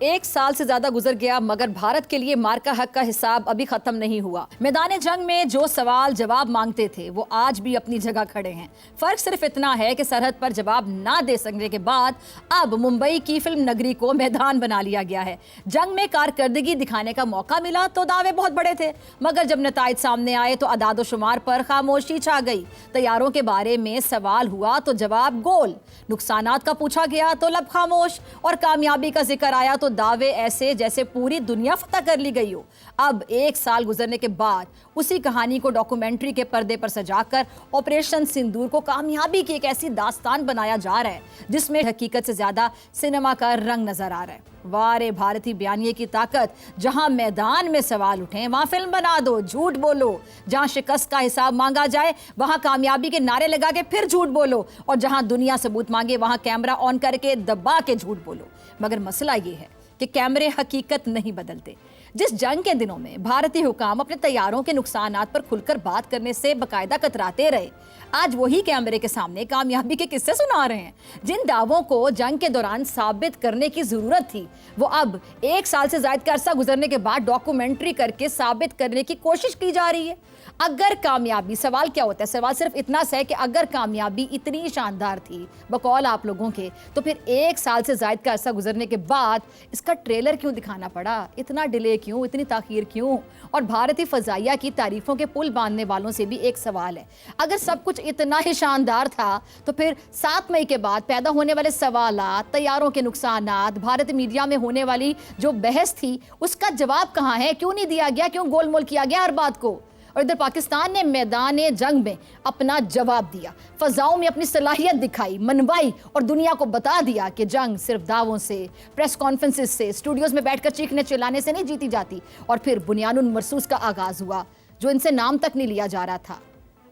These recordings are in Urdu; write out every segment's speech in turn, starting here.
ایک سال سے زیادہ گزر گیا مگر بھارت کے لیے مارکا حق کا حساب ابھی ختم نہیں ہوا۔ میدان جنگ میں جو سوال جواب مانگتے تھے وہ آج بھی اپنی جگہ کھڑے ہیں۔ فرق صرف اتنا ہے کہ سرحد پر جواب نہ دے سکنے کے بعد اب ممبئی کی فلم نگری کو میدان بنا لیا گیا ہے۔ جنگ میں کارکردگی دکھانے کا موقع ملا تو دعوے بہت بڑے تھے، مگر جب نتائج سامنے آئے تو اعداد و شمار پر خاموشی چھا گئی۔ طیاروں کے بارے میں سوال ہوا تو جواب گول، نقصانات کا پوچھا گیا تو لب خاموش، اور کامیابی کا ذکر آیا تو دعوے ایسے جیسے پوری دنیا فتح کر لی گئی ہو۔ اب ایک سال گزرنے کے بعد اسی کہانی کو ڈاکومنٹری کے پردے پر سجا کر آپریشن سندور کو کامیابی کی ایک ایسی داستان بنایا جا رہا ہے جس میں حقیقت سے زیادہ سینما کا رنگ نظر آ رہا ہے۔ وارے بھارتی بیانیے کی طاقت، جہاں میدان میں سوال اٹھیں وہاں فلم بنا دو، جھوٹ بولو، جہاں شکست کا حساب مانگا جائے وہاں کامیابی کے نعرے لگا کے پھر جھوٹ بولو، اور جہاں دنیا ثبوت مانگے وہاں کیمرہ آن کر کے دبا کے جھوٹ بولو۔ مگر مسئلہ یہ ہے کہ کیمرے حقیقت نہیں بدلتے۔ جس جنگ کے دنوں میں بھارتی حکام اپنے طیاروں کے نقصانات پر کھل کر بات کرنے سے باقاعدہ کتراتے رہے، آج وہی کیمرے کے سامنے کامیابی کے قصے سنا رہے ہیں۔ جن دعووں کو جنگ کے دوران ثابت کرنے کی ضرورت تھی وہ اب ایک سال سے زائد کا عرصہ گزرنے کے بعد ڈاکومنٹری کر کے ثابت کرنے کی کوشش کی جا رہی ہے۔ اگر کامیابی، سوال کیا ہوتا ہے؟ سوال صرف اتنا سا ہے کہ اگر کامیابی اتنی شاندار تھی بقول آپ لوگوں کے تو پھر ایک سال سے زائد کا عرصہ گزرنے کے بعد اس کا ٹریلر کیوں دکھانا پڑا؟ اتنا ڈیلے کیوں؟ اتنی تاخیر کیوں؟ اور بھارتی فضائیہ کی تعریفوں کے پل باندھنے والوں سے بھی ایک سوال ہے، اگر سب کچھ اتنا ہی شاندار تھا تو پھر 7 مئی کے بعد پیدا ہونے والے سوالات، طیاروں کے نقصانات، بھارتی میڈیا میں ہونے والی جو بحث تھی اس کا جواب کہاں ہے؟ کیوں نہیں دیا گیا؟ کیوں گول مول کیا گیا ہر بات کو؟ اور ادھر پاکستان نے میدان جنگ میں اپنا جواب دیا، فضاؤں میں اپنی صلاحیت دکھائی، منوائی اور دنیا کو بتا دیا کہ جنگ صرف دعووں سے، پریس کانفرنسز سے، اسٹوڈیوز میں بیٹھ کر چیخنے چلانے سے نہیں جیتی جاتی۔ اور پھر بنیان مرصوص کا آغاز ہوا جو ان سے نام تک نہیں لیا جا رہا تھا،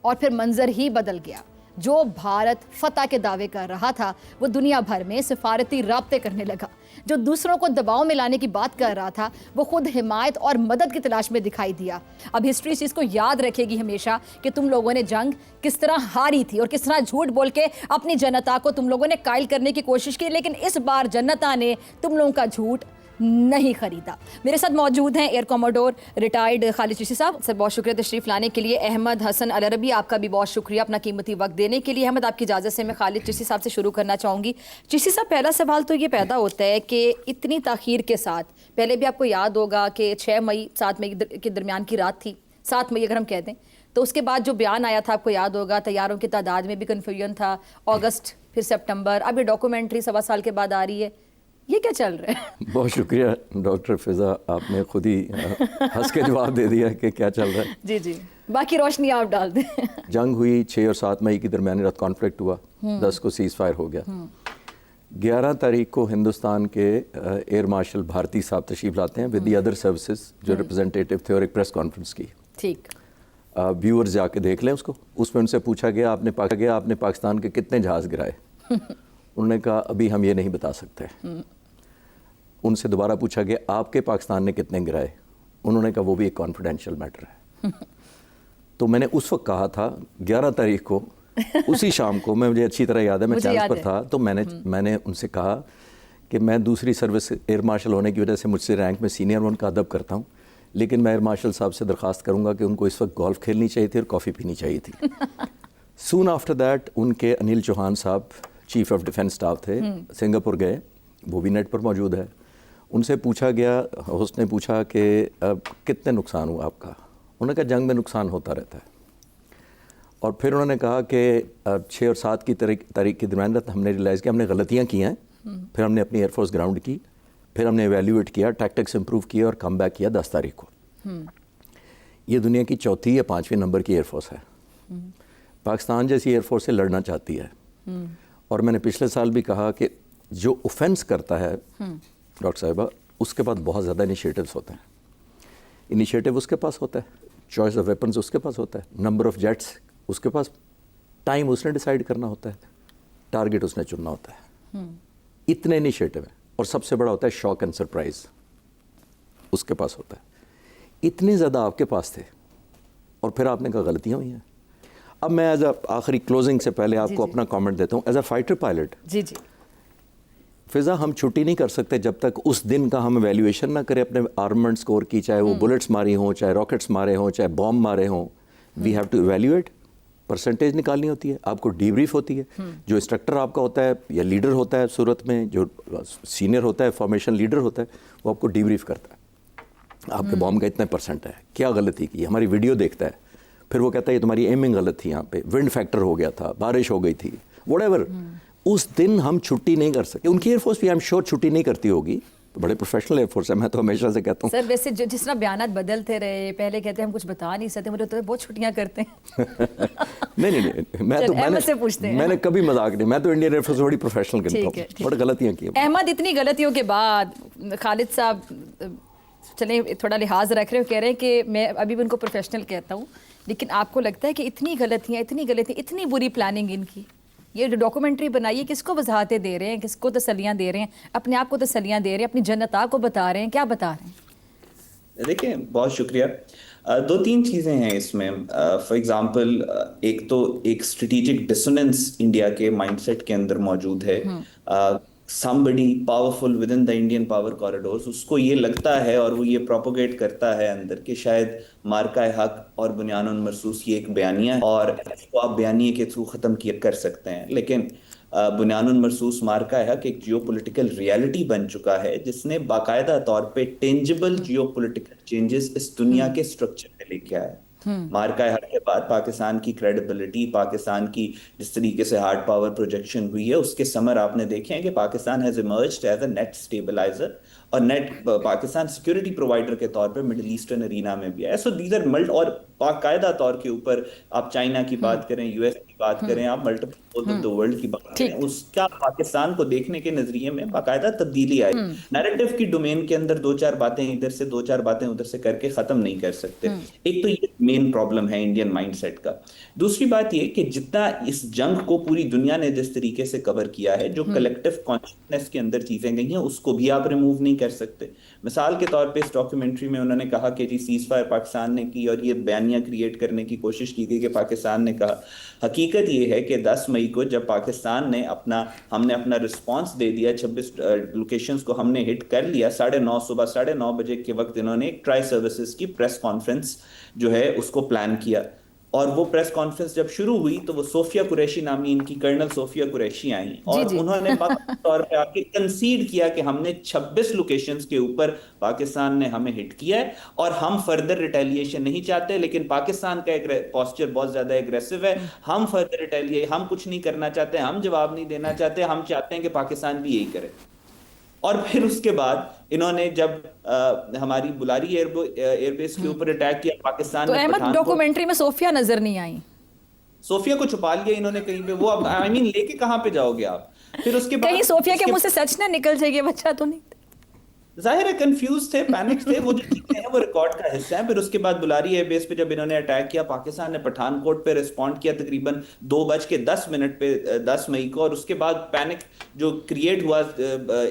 اور پھر منظر ہی بدل گیا۔ جو بھارت فتح کے دعوے کر رہا تھا وہ دنیا بھر میں سفارتی رابطے کرنے لگا۔ جو دوسروں کو دباؤ میں لانے کی بات کر رہا تھا وہ خود حمایت اور مدد کی تلاش میں دکھائی دیا۔ اب ہسٹری اس چیز کو یاد رکھے گی ہمیشہ کہ تم لوگوں نے جنگ کس طرح ہاری تھی اور کس طرح جھوٹ بول کے اپنی جنتا کو تم لوگوں نے قائل کرنے کی کوشش کی، لیکن اس بار جنتا نے تم لوگوں کا جھوٹ نہیں خریدا۔ میرے ساتھ موجود ہیں ایئر کوموڈور ریٹائرڈ خالد چشتی صاحب۔ سر بہت شکریہ تشریف لانے کے لیے۔ احمد حسن العربی، آپ کا بھی بہت شکریہ اپنا قیمتی وقت دینے کے لیے۔ احمد، آپ کی اجازت سے میں خالد چشتی صاحب سے شروع کرنا چاہوں گی۔ چشتی صاحب، پہلا سوال تو یہ پیدا ہوتا ہے کہ اتنی تاخیر کے ساتھ، پہلے بھی آپ کو یاد ہوگا کہ 6 مئی 7 مئی کے درمیان کی رات تھی، 7 مئی اگر ہم کہہ دیں، تو اس کے بعد جو بیان آیا تھا آپ کو یاد ہوگا، طیاروں کی تعداد میں بھی کنفیوژن تھا، اگست پھر سپٹمبر، اب یہ ڈاکومنٹری 1.25 سال کے بعد آ رہی ہے، یہ کیا چل رہا ہے؟ بہت شکریہ ڈاکٹر فضا، آپ نے خود ہی ہنس کے جواب دے دیا کہ کیا چل رہا ہے۔ جی جی، باقی روشنی آپ ڈال دیں۔ جنگ ہوئی 6 اور 7 مئی کی درمیانی رات کانفلکٹ ہوا، 10 کو سیز فائر ہو گیا۔ 11 تاریخ کو ہندوستان کے ایئر مارشل بھارتی صاحب تشریف لاتے ہیں ود دی ادر سروسز جو ریپرزینٹیو تھے، اور ایک پریس کانفرنس کی۔ ٹھیک، ویورز جا کے دیکھ لیں اس کو۔ اس میں ان سے پوچھا گیا آپ نے پاکستان کے کتنے جہاز گرائے؟ انہوں نے کہا ابھی ہم یہ نہیں بتا سکتے۔ ان سے دوبارہ پوچھا گیا آپ کے پاکستان نے کتنے گرائے؟ انہوں نے کہا وہ بھی ایک کانفیڈینشیل میٹر ہے۔ تو میں نے اس وقت کہا تھا 11 تاریخ کو، اسی شام کو، مجھے اچھی طرح یاد ہے، میں چانس پر تھا، تو میں نے ان سے کہا کہ میں دوسری سروس ایئر مارشل ہونے کی وجہ سے مجھ سے رینک میں سینئر ہوں، ان کا ادب کرتا ہوں، لیکن میں ایئر مارشل صاحب سے درخواست کروں گا کہ ان کو اس وقت گولف کھیلنی چاہیے تھی اور کافی پینی چاہیے تھی۔ سون آفٹر دیٹ ان کے انل چوہان صاحب چیف آف ڈیفینس اسٹاف تھے، سنگاپور گئے، وہ بھی نیٹ پر موجود ہے۔ ان سے پوچھا گیا، ہوسٹ نے پوچھا کہ کتنے نقصان ہوا آپ کا؟ انہوں نے کہا جنگ میں نقصان ہوتا رہتا ہے۔ اور پھر انہوں نے کہا کہ 6 اور 7 کی تاریخ کی درمیان ہم نے ریلائز کیا ہم نے غلطیاں کی ہیں، پھر ہم نے اپنی ایئر فورس گراؤنڈ کی، پھر ہم نے ایویلیویٹ کیا، ٹیکٹکس امپروو کیا اور کم بیک کیا 10 تاریخ کو۔ یہ دنیا کی 4تھی یا 5ویں نمبر کی ایئر فورس ہے۔ پاکستان جیسی ایئر فورس سے لڑنا چاہتی ہے، اور میں نے پچھلے سال بھی کہا کہ جو اوفینس کرتا ہے ڈاکٹر صاحبہ، اس کے پاس بہت زیادہ انیشیٹوز ہوتے ہیں۔ انیشیٹو اس کے پاس ہوتا ہے، چوائس آف ویپنز اس کے پاس ہوتا ہے، نمبر آف جیٹس اس کے پاس، ٹائم اس نے ڈیسائیڈ کرنا ہوتا ہے، ٹارگٹ اس نے چننا ہوتا ہے۔ اتنے انیشیٹو ہیں، اور سب سے بڑا ہوتا ہے شاک اینڈ سرپرائز، اس کے پاس ہوتا ہے۔ اتنے زیادہ آپ کے پاس تھے، اور پھر آپ نے کہا غلطیاں ہوئی ہیں۔ اب میں ایز اے آخری کلوزنگ سے پہلے آپ کو اپنا کامنٹ دیتا ہوں، ایز اے فائٹر پائلٹ، جی جی، فضا ہم چھٹی نہیں کر سکتے جب تک اس دن کا ہم ایویلیویشن نہ کریں اپنے آرممنٹ اسکور کی, چاہے وہ بلٹس ماری ہوں, چاہے راکٹس مارے ہوں, چاہے بوم مارے ہوں. We have to evaluate, percentage نکالنی ہوتی ہے, آپ کو ڈی بریف ہوتی ہے. جو انسٹرکٹر آپ کا ہوتا ہے یا لیڈر ہوتا ہے صورت میں, جو سینئر ہوتا ہے, فارمیشن لیڈر ہوتا ہے, وہ آپ کو ڈی بریف کرتا ہے. آپ کے بوم کا اتنا پرسنٹ ہے, کیا غلطی کی, ہماری ویڈیو دیکھتا ہے, پھر وہ کہتا ہے یہ تمہاری ایمنگ غلط تھی, یہاں پہ ونڈ فیکٹر ہو گیا تھا, بارش ہو گئی تھی, واٹ ایور. اس دن ہم چھٹی نہیں کر سکتے. ان کی ایئر فورس بھی آئی ایم شیور چھٹی نہیں کرتی ہوگی, بڑے پروفیشنل ایئر فورس ہے, میں تو ہمیشہ سے کہتا ہوں. سر ویسے جس طرح بیانات بدلتے رہے, پہلے کہتے ہیں ہم کچھ بتا نہیں سکتے, مجھے تو بہت چھٹیاں کرتے ہیں. نہیں, میں نے کبھی مذاق نہیں, میں تو انڈین ایئر فورس بڑی پروفیشنل کرتا ہوں, بڑی غلطیاں کی. احمد, اتنی غلطیوں کے بعد خالد صاحب چلیں تھوڑا لحاظ رکھ رہے ہو, کہہ رہے ہیں کہ میں ابھی بھی ان کو پروفیشنل کہتا ہوں, لیکن آپ کو لگتا ہے کہ اتنی غلطیاں, اتنی بری پلاننگ ان کی, یہ جو ڈاکومنٹری بنائی ہے کس کو وضاحتیں دے رہے ہیں, کس کو تسلیاں دے رہے ہیں, اپنے آپ کو تسلیاں دے رہے ہیں, اپنی جنتا کو بتا رہے ہیں, کیا بتا رہے ہیں؟ دیکھیں, بہت شکریہ. 2-3 چیزیں ہیں اس میں. فار ایگزامپل, ایک تو ایک اسٹریٹجک ڈسوننس انڈیا کے مائنڈ سیٹ کے اندر موجود ہے. somebody powerful within the Indian power corridors, اس کو یہ لگتا ہے اور وہ یہ پروپوگیٹ کرتا ہے اندر کہ شاید مارکہ حق اور بنیان المرصوص یہ ایک بیانیہ ہے اور اس کو آپ بیانیے کے تھرو ختم کر سکتے ہیں. لیکن بنیان المرصوص مارکہ حق ایک جیو پولیٹیکل ریالٹی بن چکا ہے جس نے باقاعدہ طور پہ ٹینجبل جیو پولیٹیکل چینجز اس دنیا کے اسٹرکچر میں لے کے آیا. مارکہ حق کے بعد پاکستان کی کریڈیبلٹی, پاکستان کی جس طریقے سے ہارڈ پاور پروجیکشن ہوئی ہے, اس کے ثمر آپ نے دیکھے ہیں کہ Pakistan has emerged as a net stabilizer اور نیٹ پاکستان سیکورٹی پرووائڈر کے طور پہ مڈل ایسٹرن ارینا میں بھی ہے. سو دیز آر اور باقاعدہ طور کے اوپر آپ چائنا کی بات کریں, یو ایس کی بات کریں, آپ ملٹیپل آف دا ورلڈ کی بات کریں, اس کا پاکستان کو دیکھنے کے نظریے میں باقاعدہ تبدیلی آئی. نیریٹو کی ڈومین کے اندر 2-4 باتیں ادھر سے 2-4 باتیں ادھر سے کر کے ختم نہیں کر سکتے. ایک تو یہ مین پرابلم ہے انڈین مائنڈ سیٹ کا. دوسری بات یہ کہ جتنا اس جنگ کو پوری دنیا نے جس طریقے سے کور کیا ہے, جو کلیکٹیو کانشسنس کے اندر چیزیں گئی ہیں, اس کو بھی آپ ریموو نہیں کر سکتے. مثال کے طور پہ اس ڈاکیومنٹری میں انہوں نے کہا کہ جی سیز فائر پاکستان نے کی اور یہ بیانیہ کریٹ کرنے کی کوشش کی گئی کہ پاکستان نے کہا. حقیقت یہ ہے کہ 10 مئی کو جب پاکستان نے ہم نے اپنا رسپانس دے دیا, 26 لوکیشنز کو ہم نے ہٹ کر لیا, 9:30 صبح 9:30 بجے کے وقت انہوں نے ایک ٹرائی سروسز کی پریس کانفرنس جو ہے اس کو پلان کیا. اور وہ پریس کانفرنس جب شروع ہوئی تو وہ صوفیہ قریشی نامی ان کی کرنل صوفیہ قریشی آئیں اور انہوں نے باقاعدہ طور پہ آ کے کنسیڈ کیا کہ ہم نے 26 لوکیشنز کے اوپر پاکستان نے ہمیں ہٹ کیا ہے اور ہم فردر ریٹیلیشن نہیں چاہتے, لیکن پاکستان کا ایک پوسچر بہت زیادہ ایگریسو ہے. ہم فردر ہم کچھ نہیں کرنا چاہتے, ہم جواب نہیں دینا چاہتے, ہم چاہتے ہیں کہ پاکستان بھی یہی کرے. اور پھر اس کے بعد انہوں نے جب ہماری بلاری ایئر بیس کے اوپر اٹیک کیا پاکستان تو احمد ڈاکومنٹری میں صوفیہ نظر نہیں آئی, صوفیہ کو چھپا لیا انہوں نے کہیں پہ. وہ لے کے کہاں پہ جاؤ گے آپ؟ پھر اس کے بعد کہیں صوفیہ کے منہ سے سچ نہ نکل جائے گا, بچہ تو نہیں, ظاہر ہے کنفیوز تھے, پینک تھے. وہ جو چیزیں ہیں وہ ریکارڈ کا حصہ ہیں. پھر اس کے بعد بلاری ایئر بیس پہ جب انہوں نے اٹیک کیا, پاکستان نے پٹھان کوٹ پہ رسپونڈ کیا تقریباً 2:10 پہ 10 مئی کو, اور اس کے بعد پینک جو کریٹ ہوا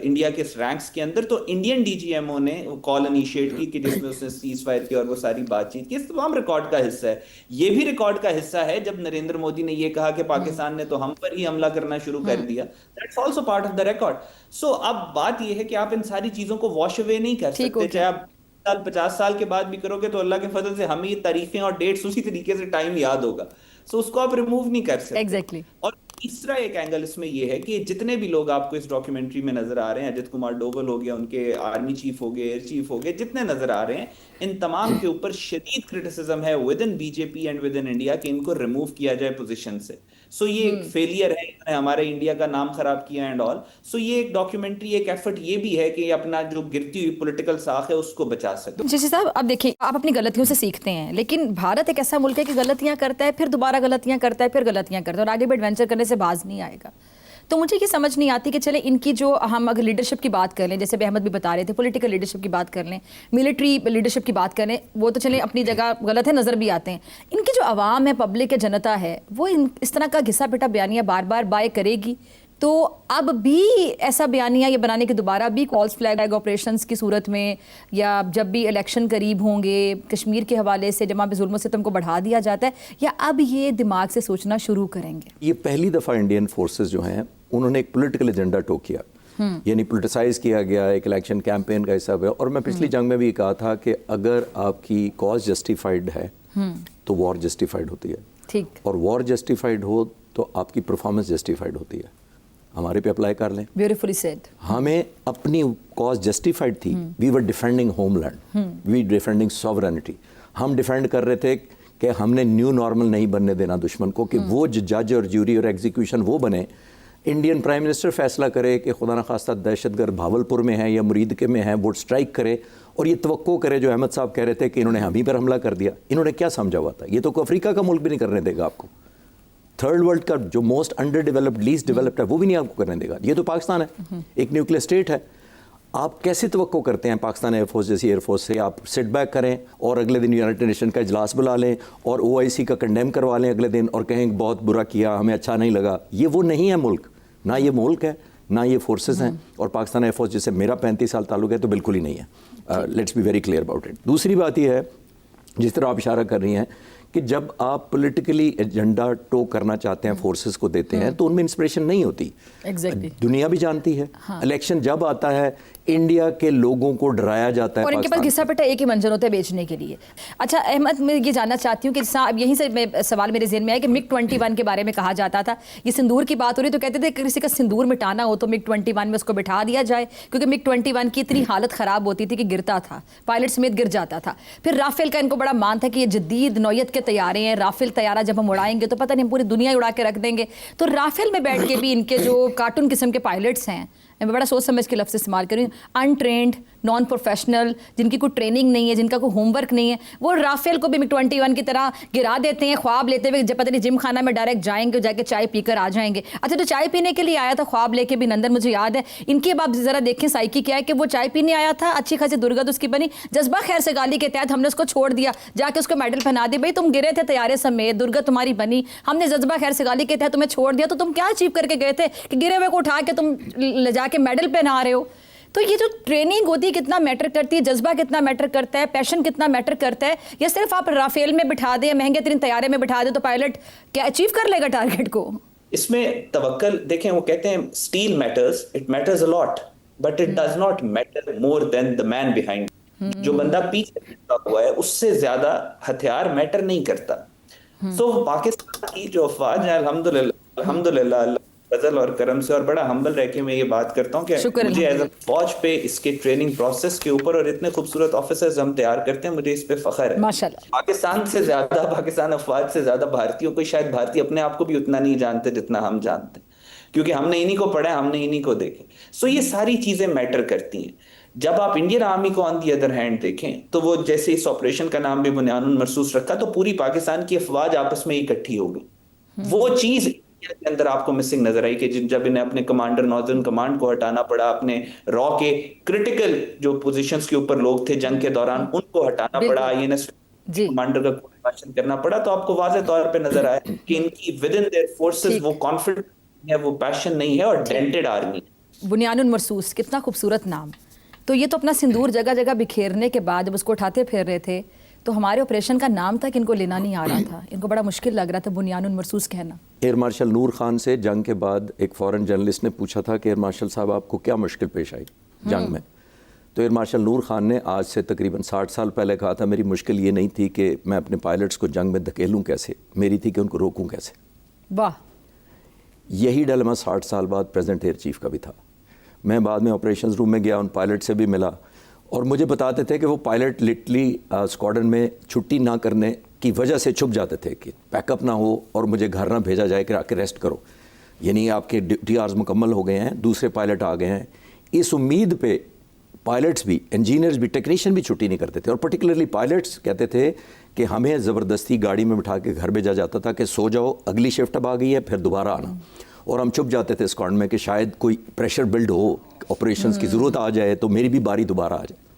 انڈیا کے رینکس کے اندر, تو Indian D G M O نے کال انیشیٹ کی کہ جس میں اس نے سیز فائر کی اور وہ ساری بات چیت کی. اس تمام ریکارڈ کا حصہ ہے. یہ بھی ریکارڈ کا حصہ ہے جب نریندر مودی نے یہ کہا کہ پاکستان نے تو ہم پر ہی حملہ کرنا شروع کر دیا. That's also part of the record. So اب بات یہ ہے کہ آپ ان ساری چیزوں کو واش اوے نہیں کر سکتے, چاہے آپ 50 سال کے بعد بھی کرو گے تو اللہ کے فضل سے ہمیں یہ تاریخیں اور ڈیٹس اسی طریقے سے ٹائم یاد ہوگا. سو اس کو آپ ریموو نہیں کر سکتے. اور تیسرا ایک اینگل اس میں یہ ہے کہ جتنے بھی لوگ آپ کو اس ڈاکیومنٹری میں نظر آ رہے ہیں, اجت کمار ڈوبل ہو گیا, ان کے آرمی چیف ہو گئے, ایئر چیف ہو گئے, جتنے نظر آ رہے ہیں, ان تمام کے اوپر شدید کرٹیسزم ہے with in B J P and with in India کہ ان کو ریموو کیا جائے پوزیشن سے. سو یہ ایک فیلئر ہے, انہوں نے ہمارے انڈیا کا نام خراب کیا اینڈ آل. سو یہ ایک ڈاکیومنٹری, ایک ایفرٹ یہ بھی ہے کہ اپنا جو گرتی ہوئی پولیٹیکل ساکھ ہے اس کو بچا سکے. جیسے صاحب اب دیکھیں, آپ اپنی غلطیوں سے سیکھتے ہیں, لیکن بھارت ایک ایسا ملک ہے کہ غلطیاں کرتا ہے, پھر دوبارہ غلطیاں کرتا ہے, پھر غلطیاں کرتا ہے, اور آگے بھی ایڈونچر کرنے سے باز نہیں آئے گا. تو مجھے یہ سمجھ نہیں آتی کہ چلے ان کی جو ہم اگر لیڈرشپ کی بات کر لیں, جیسے احمد بھی بتا رہے تھے, پولیٹیکل لیڈرشپ کی بات کر لیں, ملٹری لیڈرشپ کی بات کر لیں, وہ تو چلیں اپنی جگہ غلط ہے, نظر بھی آتے ہیں. ان کی جو عوام ہے, پبلک ہے, جنتا ہے, وہ اس طرح کا گھسا پٹا بیانیہ بار بار بائے کرے گی. تو اب بھی ایسا بیانیہ یہ بنانے کے دوبارہ بھی کالز فلیگ آپریشنز کی صورت میں, یا جب بھی الیکشن قریب ہوں گے, کشمیر کے حوالے سے جب وہاں پہ ظلم و ستم کو بڑھا دیا جاتا ہے, یا اب یہ دماغ سے سوچنا شروع کریں گے؟ یہ پہلی دفعہ انڈین فورسز جو ہیں انہوں نے ایک پولیٹیکل ایجنڈا ٹو کیا. یعنی پولیٹیسائز کیا گیا، ایک الیکشن کیمپین کا حصہ ہوا. اور میں پچھلی جنگ میں بھی کہا تھا کہ اگر آپ کی کاز جسٹیفائڈ ہے تو وار جسٹیفائڈ ہوتی ہے، ٹھیک، اور وار جسٹیفائڈ ہو تو آپ کی پرفارمنس جسٹیفائڈ ہوتی ہے. ہمارے پہ اپلائی کر لیں. Beautifully said. ہمیں اپنی کاز جسٹیفائڈ تھی. We were defending homeland, we defending sovereignty. ہم ڈیفینڈ کر رہے تھے کہ ہم نے نیو نارمل نہیں بننے دینا دشمن کو، کہ وہ جج اور جیوری اور ایگزیکیوشن وہ بنے. انڈین پرائم منسٹر فیصلہ کرے کہ خدا نخواستہ دہشت گرد بھاولپور میں ہیں یا مرید کے میں ہیں، وہ اسٹرائک کرے اور یہ توقع کرے جو احمد صاحب کہہ رہے تھے کہ انہوں نے ہم ہی پر حملہ کر دیا. انہوں نے کیا سمجھا ہوا تھا؟ یہ تو کوئی افریقہ کا ملک بھی نہیں کرنے دے گا آپ کو. تھرڈ ورلڈ کا جو most under developed, list developed ہے، وہ بھی نہیں آپ کو کرنے دے گا. یہ تو پاکستان ہے، ایک نیوکلیئر اسٹیٹ ہے. آپ کیسے توقع کرتے ہیں پاکستان ایئر فورس جیسی ایئر فورس سے آپ سٹ بیک کریں اور اگلے دن یونائٹڈ نیشن کا اجلاس بلا لیں اور OIC کا کنڈیم کروا لیں اگلے دن اور کہیں بہت برا کیا، ہمیں اچھا نہیں لگا؟ یہ وہ نہیں ہے ملک. نہ یہ ملک ہے، نہ یہ فورسز ہیں. اور پاکستان ایئر فورس جس سے میرا 35 سال تعلق ہے تو بالکل ہی نہیں ہے. Let's be very clear about it. دوسری بات یہ ہے، جس طرح آپ اشارہ کر رہی ہیں کہ جب آپ پولیٹیکلی ایجنڈا ٹو کرنا چاہتے ہیں، فورسز کو دیتے ہیں تو ان میں انسپریشن نہیں ہوتی. دنیا بھی جانتی ہے. الیکشن جب آتا ہے انڈیا کے لوگوں کو ڈرایا جاتا ہے اور ان کے پاس گھسا پٹا ایک ہی منظر ہوتا ہے بیچنے کے لیے. اچھا احمد، میں یہ جاننا چاہتی ہوں کہ اب یہیں سے سوال میرے ذہن میں ہے کہ MiG-21 کے بارے میں کہا جاتا تھا، یہ سندور کی بات ہو رہی تو کہتے تھے کہ کسی کا سندور مٹانا ہو تو MiG-21 میں اس کو بٹھا دیا جائے، کیونکہ MiG-21 کی اتنی حالت خراب ہوتی تھی کہ گرتا تھا، پائلٹ سمیت گر جاتا تھا. پھر رافیل کا ان کو بڑا مان تھا کہ یہ جدید نوعیت کے طیارے ہیں، رافیل طیارہ جب ہم اڑائیں گے تو پتہ نہیں ہم پوری دنیا اڑا کے رکھ دیں گے. تو رافیل میں بیٹھ کے بھی ان کے جو کارٹون قسم کے پائلٹس ہیں، میں بڑا سوچ سمجھ کے لفظ استعمال کر رہی ہوں، انٹرینڈ، نان پروفیشنل، جن کی کوئی ٹریننگ نہیں ہے، جن کا کوئی ہوم ورک نہیں ہے، وہ رافیل کو بھی MiG-21 کی طرح گرا دیتے ہیں خواب لیتے ہوئے، جب پتہ نہیں جم خانہ میں ڈائریکٹ جائیں گے، جا کے چائے پی کر آ جائیں گے. اچھا تو چائے پینے کے لیے آیا تھا خواب لے کے بھی نندن، مجھے یاد ہے. ان کی اب آپ ذرا دیکھیں سائیکی کیا ہے کہ وہ چائے پینے آیا تھا، اچھی خاصی درگت اس کی بنی، جذبہ خیر سے گالی کے تحت ہم نے اس کو چھوڑ دیا، جا کے اس کو میڈل پہنا دی. بھائی تم گرے تھے طیارے سمیت، درگت تمہاری بنی، ہم نے جذبہ خیر سے گالی کے تحت تمہیں چھوڑ دیا، تو تم کیا اچیو کر کے گئے تھے کہ گرے ہوئے کو اٹھا کے تم لے جا کے میڈل پہنا رہے ہو؟ تو یہ جو ٹریننگ ہوتی ہے کتنا میٹر کرتی ہے، جذبہ کتنا میٹر کرتا ہے، پیشن کتنا میٹر کرتا ہے. یا صرف آپ رافیل میں بٹھا دیں، مہنگے ترین طیارے میں بٹھا دیں تو پائلٹ کیا اچیو کر لے گا ٹارگٹ کو؟ اس میں توکل دیکھیں، وہ کہتے ہیں still matters, it matters a lot but it does not matter more than the man behind. جو بندہ پیچھے بیٹھا ہوا ہے اس سے زیادہ ہتھیار میٹر نہیں کرتا. سو پاکستان کی جو افواج ہیں الحمدللہ فضل اور کرم سے، اور بڑا ہمبل رہ کے میں یہ بات کرتا ہوں کہ مجھے ایز اے فوج پہ اس کے ٹریننگ پروسیس کے اوپر اور اتنے خوبصورت آفیسرز ہم تیار کرتے ہیں، مجھے اس پہ فخر ہے. ماشاءاللہ. پاکستان سے زیادہ، پاکستان افواج سے زیادہ بھارتیوں کو، شاید بھارتی اپنے آپ کو بھی اتنا نہیں جانتے جتنا ہم جانتے ہیں، کیونکہ ہم نے انہی کو پڑھا، ہم نے انہی کو دیکھے. سو یہ ساری چیزیں میٹر کرتی ہیں. جب آپ انڈین آرمی کو آن دی ادر ہینڈ دیکھیں تو وہ جیسے اس آپریشن کا نام بھی بنیان مرصوص رکھا تو پوری پاکستان کی افواج آپس میں اکٹھی ہو گئی. وہ چیز کے اندر آپ کو مسنگ نظر آئی کہ جب انہیں اپنے کمانڈر ناردرن کمانڈ کو ہٹانا پڑا، اپنے را کے کرٹیکل جو پوزیشنز کے اوپر لوگ تھے جنگ کے دوران ان کو ہٹانا پڑا، INS کمانڈر کا کوآرڈینیشن کرنا پڑا، تو آپ کو واضح طور پہ نظر آیا کہ ان کی ود ان دیئر فورسز وہ کانفیڈنس ہے، وہ پیشن نہیں ہے، اور ڈینٹڈ آرمی ہے. بنیان مرصوص، کتنا خوبصورت نام. تو یہ تو اپنا سندور جگہ جگہ بکھیرنے کے بعد جب اس کو اٹھاتے پھر رہے تھے تو ہمارے آپریشن کا نام تھا کہ ان کو لینا نہیں آ رہا تھا، ان کو بڑا مشکل لگ رہا تھا بنیان مرصوص کہنا. ایئر مارشل نور خان سے جنگ کے بعد ایک فورن جرنلسٹ نے پوچھا تھا کہ ایئر مارشل صاحب آپ کو کیا مشکل پیش آئی جنگ میں؟ تو ایئر مارشل نور خان نے آج سے تقریباً 60 سال پہلے کہا تھا میری مشکل یہ نہیں تھی کہ میں اپنے پائلٹس کو جنگ میں دھکیلوں کیسے، میری تھی کہ ان کو روکوں کیسے. واہ. یہی ڈلما 60 سال بعد پریزنٹ ایئر چیف کا بھی تھا. میں بعد میں آپریشنز روم میں گیا، ان پائلٹ سے بھی ملا اور مجھے بتاتے تھے کہ وہ پائلٹ لٹلی اسکواڈرن میں چھٹی نہ کرنے کی وجہ سے چھپ جاتے تھے کہ بیک اپ نہ ہو اور مجھے گھر نہ بھیجا جائے کہ آ کے ریسٹ کرو، یعنی آپ کے ڈیوٹی آرز مکمل ہو گئے ہیں، دوسرے پائلٹ آ گئے ہیں. اس امید پہ پائلٹس بھی، انجینئرز بھی، ٹیکنیشین بھی چھٹی نہیں کرتے تھے. اور پرٹیکولرلی پائلٹس کہتے تھے کہ ہمیں زبردستی گاڑی میں بٹھا کے گھر بھیجا جاتا تھا کہ سو جاؤ، اگلی شفٹ اب آ گئی ہے، پھر دوبارہ آنا. اور ہم چھپ جاتے تھے اسکواڈرن میں کہ شاید کوئی پریشر بلڈ ہو، آپریشنز کی ضرورت آ جائے تو میری بھی باری دوبارہ آ جائے.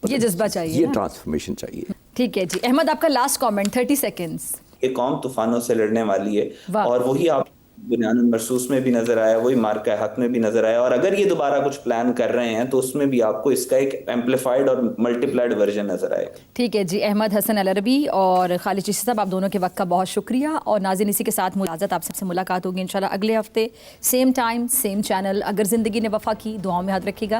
یہ جذبہ چاہیے، یہ ٹرانسفارمیشن چاہیے. ٹھیک ہے جی. احمد آپ کا لاسٹ کامنٹ 30 سیکنڈز. یہ قوم طوفانوں سے لڑنے والی ہے اور وہی آپ بنیان المرصوص میں بھی نظر آیا, وہی مارکہ حق میں بھی نظر آیا, اور اگر یہ دوبارہ کچھ پلان کر رہے ہیں تو اس میں بھی آپ کو اس کا ایک ایمپلیفائڈ اور ملٹی پلائڈ ورژن نظر آئے گا. ٹھیک ہے جی. احمد حسن العربی اور خالد چشتی صاحب, آپ دونوں کے وقت کا بہت شکریہ. اور ناظرین, اسی کے ساتھ اجازت, آپ سب سے ملاقات ہوگی انشاءاللہ اگلے ہفتے, سیم ٹائم سیم چینل. اگر زندگی نے وفا کی, دعاؤں میں یاد رکھیے گا.